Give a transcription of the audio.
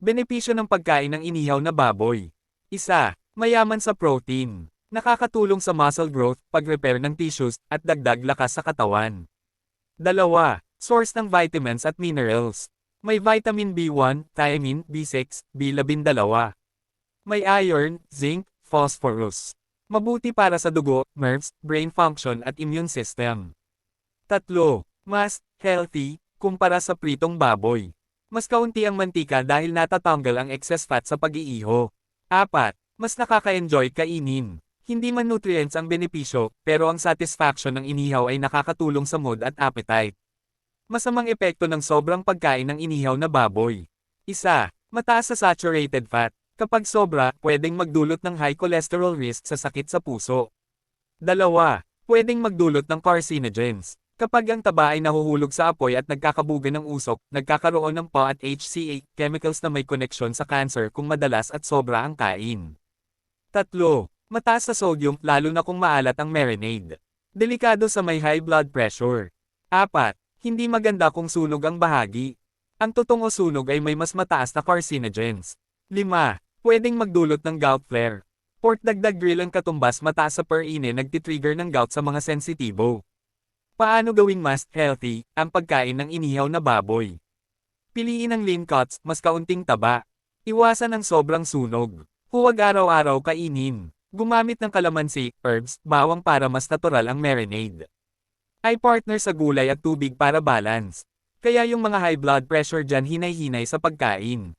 Benepisyo ng pagkain ng inihaw na baboy. Isa, mayaman sa protein. Nakakatulong sa muscle growth, pag-repair ng tissues, at dagdag lakas sa katawan. Dalawa, source ng vitamins at minerals. May vitamin B1, thiamine, B6, B12. May iron, zinc, phosphorus. Mabuti para sa dugo, nerves, brain function at immune system. Tatlo, mas healthy kumpara sa pritong baboy. Mas kaunti ang mantika dahil natatanggal ang excess fat sa pag-iiho. Apat, mas nakaka-enjoy kainin. Hindi man nutrients ang benepisyo, pero ang satisfaction ng inihaw ay nakakatulong sa mood at appetite. Masamang epekto ng sobrang pagkain ng inihaw na baboy. Isa, mataas sa saturated fat. Kapag sobra, pwedeng magdulot ng high cholesterol risk sa sakit sa puso. Dalawa, pwedeng magdulot ng carcinogens. Kapag ang taba ay nahuhulog sa apoy at nagkakabuga ng usok, nagkakaroon ng PA at HCA, chemicals na may koneksyon sa cancer kung madalas at sobra ang kain. Tatlo, mataas sa sodium, lalo na kung maalat ang marinade. Delikado sa may high blood pressure. Apat, hindi maganda kung sunog ang bahagi. Ang tutong o sunog ay may mas mataas na carcinogens. 5. Pwedeng magdulot ng gout flare. Pork dagdag grill ang katumbas mataas sa per-ine nagtitrigger ng gout sa mga sensitibo. Paano gawing mas healthy ang pagkain ng inihaw na baboy? Piliin ang lean cuts, mas kaunting taba. Iwasan ang sobrang sunog. Huwag araw-araw kainin. Gumamit ng kalamansi, herbs, bawang para mas natural ang marinade. Ay partner sa gulay at tubig para balance. Kaya yung mga high blood pressure dyan hinay-hinay sa pagkain.